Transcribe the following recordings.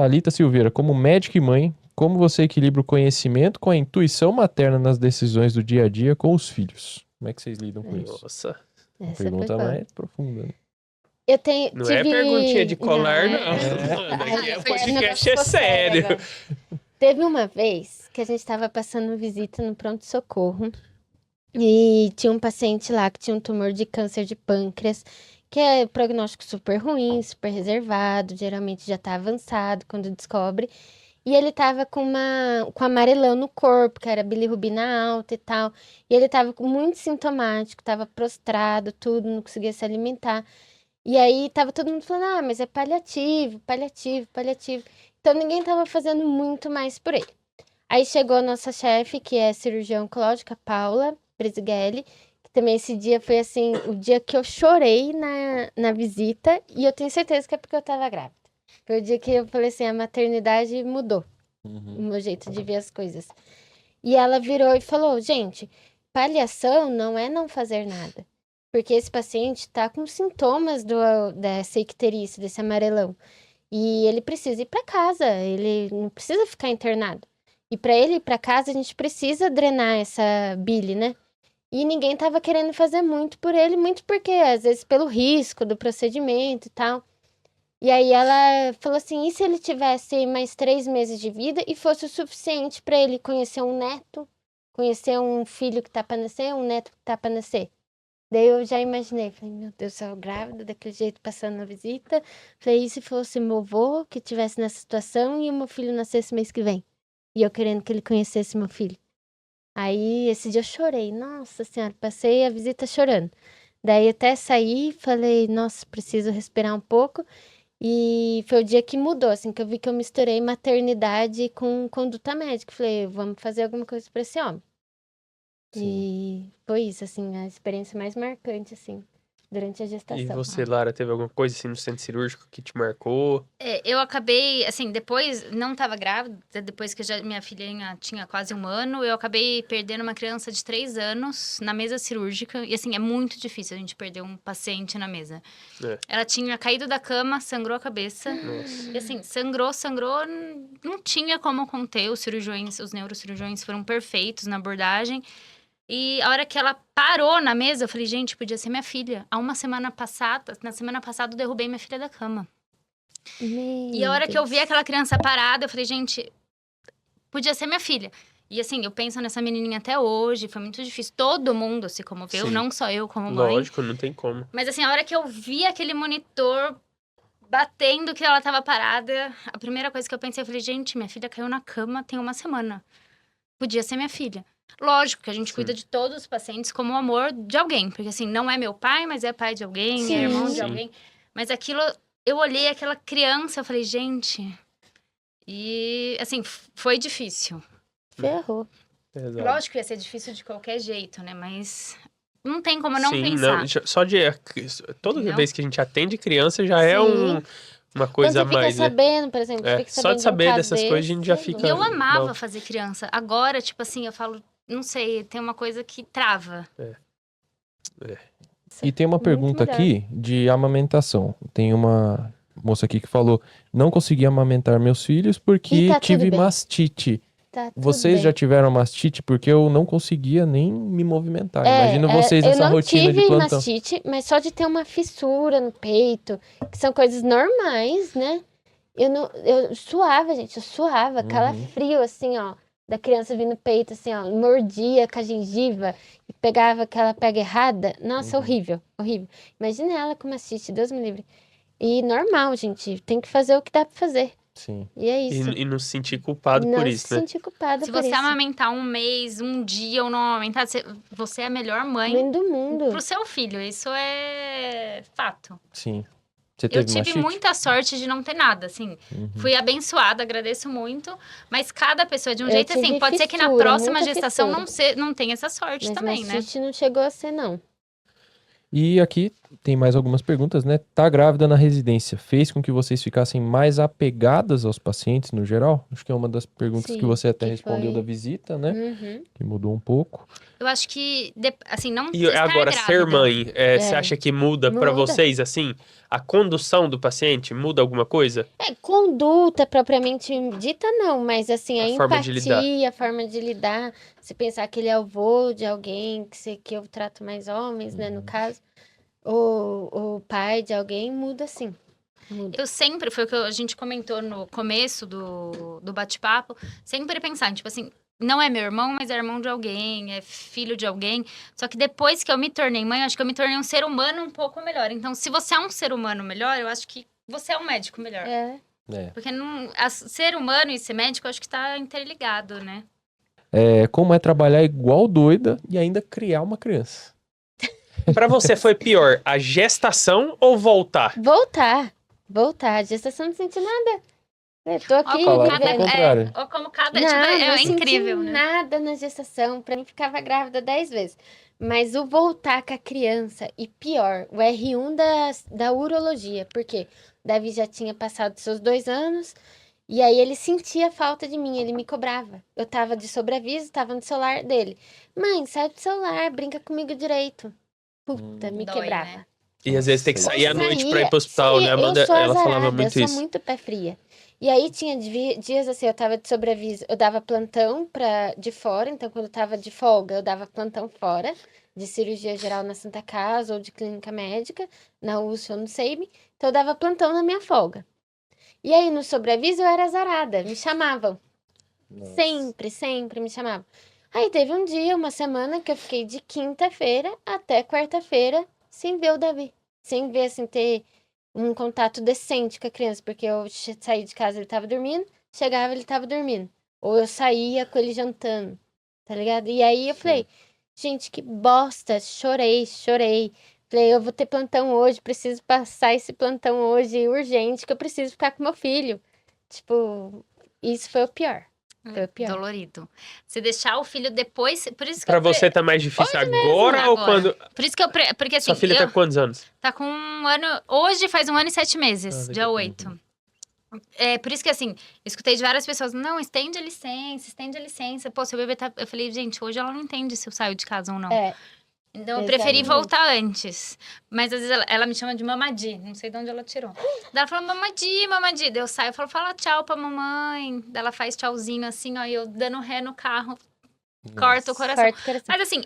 Thalita Silveira, como médica e mãe, como você equilibra o conhecimento com a intuição materna nas decisões do dia a dia com os filhos? Como é que vocês lidam com isso? Nossa, Uma Essa pergunta foi boa. mais profunda, né? Eu não é perguntinha de colar, não. Ai, Daqui é esse podcast negócio é ficou sério. agora. Teve uma vez que a gente estava passando visita no pronto-socorro e tinha um paciente lá que tinha um tumor de câncer de pâncreas, que é prognóstico super ruim, super reservado, geralmente já tá avançado quando descobre. E ele tava com amarelão no corpo, que era bilirrubina alta e tal. E ele tava muito sintomático, tava prostrado, tudo, não conseguia se alimentar. E aí tava todo mundo falando, ah, mas é paliativo, paliativo, paliativo. Então ninguém tava fazendo muito mais por ele. Aí chegou a nossa chefe, que é cirurgiã oncológica, Paula Brisigelli, que também esse dia foi assim, o dia que eu chorei na visita, e eu tenho certeza que é porque eu tava grávida. Foi o dia que eu falei assim, a maternidade mudou o meu jeito de ver as coisas. E ela virou e falou, gente, paliação não é não fazer nada. Porque esse paciente tá com sintomas dessa icterícia, desse amarelão. E ele precisa ir para casa, ele não precisa ficar internado. E para ele ir para casa, a gente precisa drenar essa bile, né? E ninguém tava querendo fazer muito por ele, muito porque, às vezes, pelo risco do procedimento e tal. E aí ela falou assim, e se ele tivesse mais 3 meses de vida e fosse o suficiente para ele conhecer um neto, conhecer um filho que tá para nascer, um neto que tá para nascer? Daí eu já imaginei, falei, meu Deus do céu, grávida, daquele jeito, passando a visita. Falei, e se fosse meu avô que estivesse nessa situação e o meu filho nascesse mês que vem? E eu querendo que ele conhecesse meu filho. Aí, esse dia eu chorei, nossa senhora, passei a visita chorando. Daí até saí, falei, nossa, preciso respirar um pouco. E foi o dia que mudou, assim, que eu vi que eu misturei maternidade com conduta médica. Falei, vamos fazer alguma coisa para esse homem. Sim. E foi isso, assim, a experiência mais marcante, assim, durante a E gestação. você, Lara, teve alguma coisa assim no centro cirúrgico que te marcou? Eu acabei, assim, depois, não tava grávida, depois que minha filhinha tinha quase 1 ano, eu acabei perdendo uma criança de 3 anos na mesa cirúrgica. E, assim, é muito difícil a gente perder um paciente na mesa. É. Ela tinha caído da cama, sangrou a cabeça. Nossa. E, assim, sangrou, não tinha como conter. Os neurocirurgiões foram perfeitos na abordagem. E a hora que ela parou na mesa, eu falei, gente, podia ser minha filha. Na semana passada, eu derrubei minha filha da cama. E a hora que eu vi aquela criança parada, eu falei, gente, podia ser minha filha. E assim, eu penso nessa menininha até hoje, foi muito difícil. Todo mundo se comoveu, Sim. não só eu como mãe. Lógico, não tem como. Mas assim, a hora que eu vi aquele monitor batendo que ela tava parada, a primeira coisa que eu pensei, eu falei, gente, minha filha caiu na cama tem 1 semana. Podia ser minha filha. Lógico que a gente Sim. cuida de todos os pacientes como o amor de alguém. Porque assim, não é meu pai, mas é pai de alguém, Sim. é irmão de Sim. alguém. Mas aquilo, eu olhei aquela criança, eu falei, gente... E assim, foi difícil. Ferrou. Exato. Lógico que ia ser difícil de qualquer jeito, né? Mas não tem como não Sim, pensar. não, só de... Toda Entendeu? vez que a gente atende criança já é Sim. uma coisa a Quando você mais, fica né? sabendo, por exemplo, É, fica só sabendo de saber um caso dessas coisas a gente já desse, fica- E eu amava Não. fazer criança. Agora, tipo assim, eu falo, não sei, tem uma coisa que trava. E tem uma Muito pergunta melhor. aqui de amamentação. Tem uma moça aqui que falou, não consegui amamentar meus filhos porque E tá tudo tive bem. mastite. Tá tudo Vocês bem. já tiveram mastite? Porque eu não conseguia nem me movimentar. Imagina vocês nessa rotina Eu de não tive plantão. mastite, mas só de ter uma fissura no peito, que são coisas normais, né? Eu suava, gente, eu suava, calafrio, assim, ó, da criança vindo no peito, assim, ó, mordia com a gengiva e pegava aquela pega errada. Nossa, horrível, horrível. Imagina ela com mastite, Deus me livre. E normal, gente, tem que fazer o que dá pra fazer. Sim. E é isso. E não se sentir culpado não por isso, se né? sentir culpada Se por você isso. amamentar 1 mês, 1 dia ou não amamentar, você é a melhor mãe Mãe do mundo. pro seu filho. Isso é fato. Sim. Você Eu teve tive mastite? muita sorte de não ter nada, assim. Fui abençoada, agradeço muito. Mas cada pessoa é de um Eu jeito, assim. tive Pode ser que na fissura, próxima muita gestação fissura. não tenha essa sorte Mas também, né? mastite não chegou a ser, não. E aqui tem mais algumas perguntas, né? Tá grávida na residência, fez com que vocês ficassem mais apegadas aos pacientes no geral? Acho que é uma das perguntas que Sim, você até que respondeu foi. da visita, né? Uhum. Que mudou um pouco. Eu acho que, assim, não E estar agora, ser grávida. mãe, você É. acha que muda pra Muda. vocês, assim? A condução do paciente muda alguma coisa? Conduta propriamente dita, não, mas assim, a A forma de lidar. empatia, a forma de lidar. Se pensar que ele é avô de alguém, que eu trato mais homens, né, no caso, ou o pai de alguém, muda sim. Muda. Eu sempre, foi o que a gente comentou no começo do bate-papo, sempre pensar, tipo assim, não é meu irmão, mas é irmão de alguém, é filho de alguém. Só que depois que eu me tornei mãe, eu acho que eu me tornei um ser humano um pouco melhor. Então, se você é um ser humano melhor, eu acho que você é um médico melhor. É. Porque ser humano e ser médico, eu acho que tá interligado, né? Como é trabalhar igual doida e ainda criar uma criança? Pra você foi pior a gestação ou voltar? Voltar. A gestação não senti nada. Eu tô aqui Falaram vivendo. que é o contrário. Ou como cada. Não, tipo, não é senti incrível, né? nada na gestação. Pra mim, ficava grávida 10 vezes. Mas o voltar com a criança, e pior, o R1 da urologia. Porque o Davi já tinha passado seus 2 anos, e aí ele sentia falta de mim, ele me cobrava. Eu tava de sobreaviso, tava no celular dele. Mãe, sai do celular, brinca comigo direito. Puta, me Dói, quebrava. né? E às vezes tem que sair à noite pra ir pro Eu hospital, saía, né? Amanda, eu sou ela falava azarada, muito eu isso. sou muito pé fria. E aí tinha dias assim, eu tava de sobreaviso, eu dava plantão de fora, então quando eu tava de folga, eu dava plantão fora, de cirurgia geral na Santa Casa ou de clínica médica, na USP ou no SEIB, então eu dava plantão na minha folga. E aí no sobreaviso eu era azarada, me chamavam. Sempre me chamavam. Aí teve um dia, uma semana, que eu fiquei de quinta-feira até quarta-feira sem ver o Davi. Sem ver, assim, ter um contato decente com a criança, porque eu saí de casa, ele tava dormindo, chegava, ele tava dormindo. Ou eu saía com ele jantando, tá ligado? E aí eu falei, gente, que bosta, chorei. Falei, eu vou ter plantão hoje, preciso passar esse plantão hoje, urgente, que eu preciso ficar com meu filho. Tipo, isso foi o pior. Foi o pior. Dolorido. Se deixar o filho depois. Por isso que Pra eu você tá mais difícil agora ou agora. quando... Por isso que porque assim, Sua filha tá com quantos anos? tá com 1 ano. Hoje faz 1 ano e 7 meses, Ah, dia legal. 8. É, por isso que assim, escutei de várias pessoas, não, estende a licença. Pô, seu bebê tá. Eu falei, gente, hoje ela não entende se eu saio de casa ou não. É, Então eu preferi exatamente. voltar antes. Mas às vezes ela me chama de mamadi, não sei de onde ela tirou. Daí ela fala, mamadi. Daí eu saio e falo, fala tchau pra mamãe. Daí ela faz tchauzinho assim, ó, e eu dando ré no carro, corta o coração. corta o coração. Mas assim,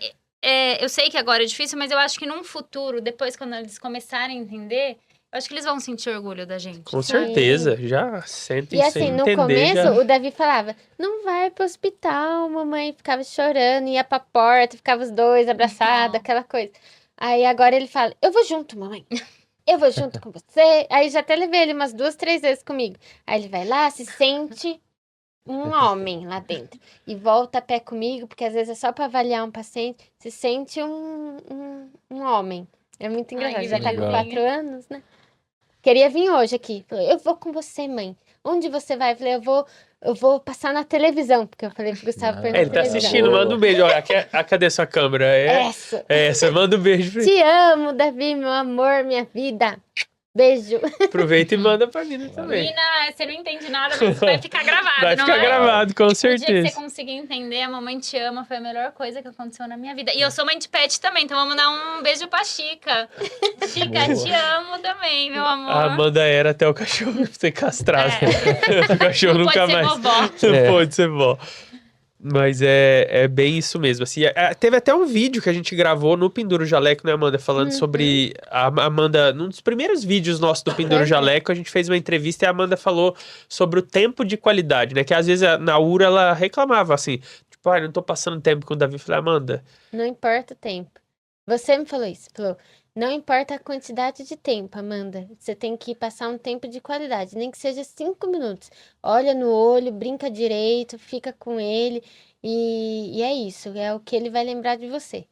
eu sei que agora é difícil, mas eu acho que num futuro, depois quando eles começarem a entender, eu acho que eles vão sentir orgulho da gente. Com Sim. certeza, já sentem E sem assim, no entender. começo, Já... o Davi falava, não vai pro hospital, mamãe ficava chorando, ia pra porta, ficava os dois abraçados, Uhum. aquela coisa. Aí agora ele fala, eu vou junto, mamãe. Eu vou junto com você. Aí já até levei ele umas 2, 3 vezes comigo. Aí ele vai lá, se sente um homem lá dentro. E volta a pé comigo, porque às vezes é só pra avaliar um paciente, se sente um homem. É muito Ai, engraçado. que Já tá com legal. 4 anos, né? Queria vir hoje aqui. Falei, eu vou com você, mãe. Onde você vai? Falei, eu vou passar na televisão. Porque eu falei pro Gustavo pra ir na Ele tá televisão. assistindo, Boa. manda um beijo. Olha, cadê sua câmera? Essa. Essa, manda um beijo pra ele. Te amo, Davi, meu amor, minha vida. Beijo. Aproveita e manda pra mim também. Menina, você não entende nada, mas vai ficar gravado, Vai não ficar é? gravado, com O dia que certeza. você conseguir entender, a mamãe te ama, foi a melhor coisa que aconteceu na minha vida. E eu sou mãe de pet também, então vamos mandar um beijo pra Chica. Chica, Boa. te amo também, meu amor. A Amanda era até o cachorro ser castrado. O cachorro Não nunca pode ser mais. vovó. Não É. pode ser vó. Mas é bem isso mesmo. Assim, teve até um vídeo que a gente gravou no Pendura o Jaleco, né, Amanda? Falando sobre. A Amanda, num dos primeiros vídeos nossos do Pendura o Jaleco, a gente fez uma entrevista e a Amanda falou sobre o tempo de qualidade, né? Que às vezes na URA ela reclamava assim, tipo, não tô passando tempo com o Davi. Eu falei, Amanda, Não importa o tempo. Você me falou isso. Falou, não importa a quantidade de tempo, Amanda. Você tem que passar um tempo de qualidade, nem que seja 5 minutos. Olha no olho, brinca direito, fica com ele. E é isso, é o que ele vai lembrar de você.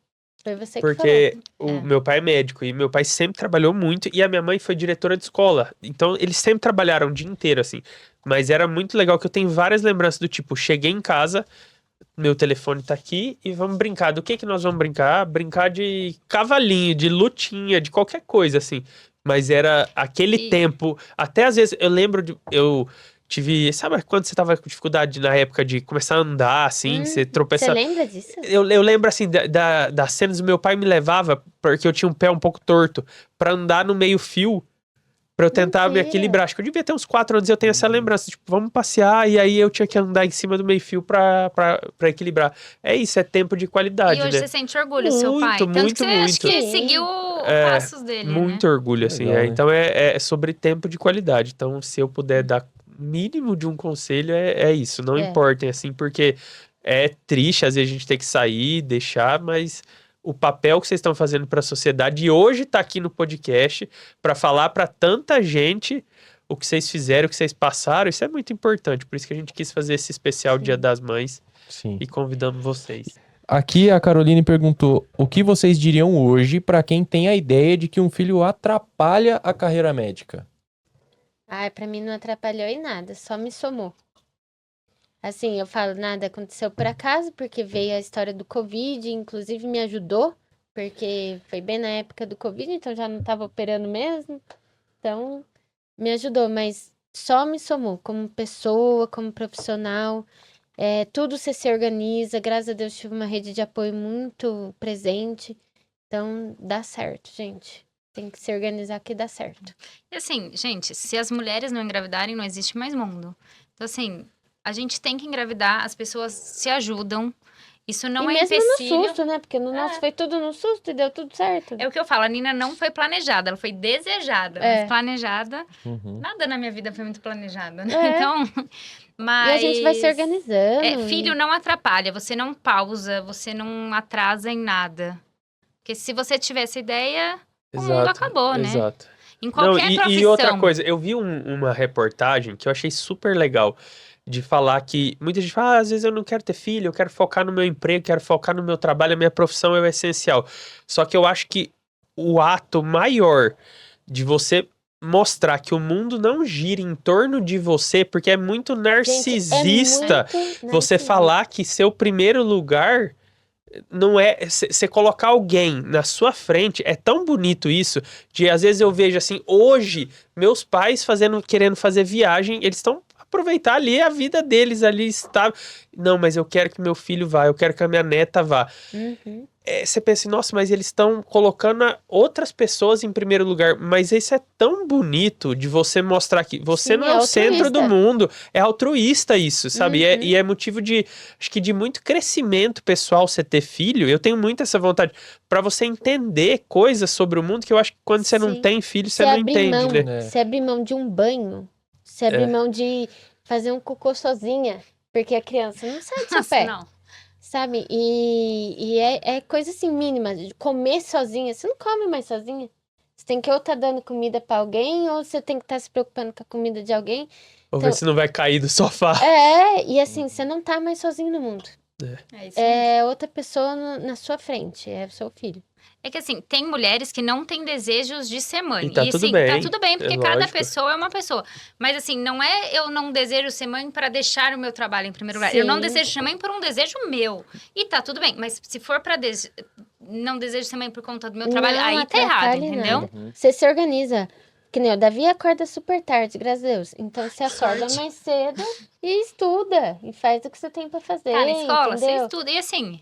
Foi você que porque falou. o meu pai é médico e meu pai sempre trabalhou muito e a minha mãe foi diretora de escola. Então eles sempre trabalharam o dia inteiro, assim. Mas era muito legal que eu tenho várias lembranças do tipo, cheguei em casa, meu telefone tá aqui e vamos brincar. Do que nós vamos brincar? Brincar de cavalinho, de lutinha, de qualquer coisa, assim. Mas era aquele tempo. Até às vezes, eu lembro de... Eu tive... Sabe quando você tava com dificuldade na época de começar a andar, assim? Você Você tropeçava... lembra disso? Eu lembro, assim, das cenas do meu pai me levava, porque eu tinha um pé um pouco torto, pra andar no meio fio, pra eu tentar me Mentira. equilibrar. Acho que eu devia ter uns 4 anos e eu tenho essa lembrança. Tipo, vamos passear, e aí eu tinha que andar em cima do meio fio pra equilibrar. É isso, é tempo de qualidade, E hoje né? você sente orgulho do seu pai. Muito, Tanto muito, que você acha muito. que Sim. seguiu os É, passos dele, Muito né? orgulho, assim. Legal, né? Então é sobre tempo de qualidade. Então, se eu puder dar mínimo de um conselho, é isso. Não É. importem, assim, porque é triste, às vezes a gente tem que sair, deixar, mas o papel que vocês estão fazendo para a sociedade, e hoje tá aqui no podcast para falar para tanta gente o que vocês fizeram, o que vocês passaram, isso é muito importante. Por isso que a gente quis fazer esse especial Sim. Dia das Mães Sim. e convidamos vocês. Aqui a Caroline perguntou: o que vocês diriam hoje pra quem tem a ideia de que um filho atrapalha a carreira médica? Ai, pra mim não atrapalhou em nada, só me somou. Assim, eu falo, nada aconteceu por acaso, porque veio a história do Covid, inclusive me ajudou, porque foi bem na época do Covid, então já não tava operando mesmo. Então, me ajudou, mas só me somou como pessoa, como profissional. Tudo você se organiza, graças a Deus tive uma rede de apoio muito presente. Então, dá certo, gente. Tem que se organizar que dá certo. E assim, gente, se as mulheres não engravidarem, não existe mais mundo. Então, assim, a gente tem que engravidar, as pessoas se ajudam. Isso não e é mesmo empecilho. no susto, né? Porque no nosso foi tudo no susto e deu tudo certo. É o que eu falo, a Nina não foi planejada, ela foi desejada. Mas planejada, Uhum. nada na minha vida foi muito planejada, né? É. Então, mas... E a gente vai se organizando. Filho não atrapalha, você não pausa, você não atrasa em nada. Porque se você tivesse ideia, o mundo acabou, né? Exato. Em qualquer profissão. E outra coisa, eu vi uma reportagem que eu achei super legal, de falar que muita gente fala, às vezes eu não quero ter filho, eu quero focar no meu emprego, quero focar no meu trabalho, a minha profissão é o essencial. Só que eu acho que o ato maior de você mostrar que o mundo não gira em torno de você, porque é muito narcisista você falar que seu primeiro lugar não é... Você colocar alguém na sua frente, é tão bonito isso, de às vezes eu vejo assim, hoje, meus pais querendo fazer viagem, eles estão aproveitar ali a vida deles ali está. Não, mas eu quero que meu filho vá, eu quero que a minha neta vá. Uhum. Você pensa assim, nossa, mas eles estão colocando outras pessoas em primeiro lugar. Mas isso é tão bonito de você mostrar que você Sim, não é o centro do mundo. É altruísta isso, sabe? Uhum. E é motivo de, acho que de muito crescimento pessoal você ter filho. Eu tenho muito essa vontade para você entender coisas sobre o mundo que eu acho que quando você não Sim. tem filho, você não entende, né? Você abrir mão de um banho, você abrir mão de fazer um cocô sozinha, porque a criança não sai do seu pé. Não. Sabe? E é coisa assim mínima, de comer sozinha. Você não come mais sozinha. Você tem que ou tá dando comida pra alguém, ou você tem que estar se preocupando com a comida de alguém. Ou ver se não vai cair do sofá. E assim, você não tá mais sozinho no mundo. É isso mesmo. É outra pessoa na sua frente, é o seu filho. É que assim, tem mulheres que não têm desejos de ser mãe. E tá tudo assim, bem, tá tudo bem, porque cada lógico. pessoa é uma pessoa. Mas assim, não é eu não desejo ser mãe para deixar o meu trabalho em primeiro lugar. Eu não Sim. desejo ser mãe por um desejo meu. E tá tudo bem, mas se for para não desejo ser mãe por conta do meu trabalho, Não aí tá errado, atrapalha entendeu? nada. Você se organiza. Que nem o Davi acorda super tarde, graças a Deus. Então você acorda Sorte. mais cedo e estuda. E faz o que você tem pra fazer. Tá na escola, você entendeu? estuda. E assim,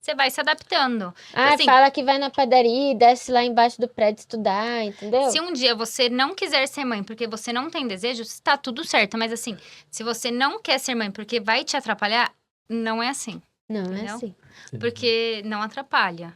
você vai se adaptando. Ah, assim, fala que vai na padaria e desce lá embaixo do prédio estudar, entendeu? Se um dia você não quiser ser mãe porque você não tem desejo, está tudo certo. Mas assim, se você não quer ser mãe porque vai te atrapalhar, não é assim. Não, é Entendeu? assim. Porque não atrapalha.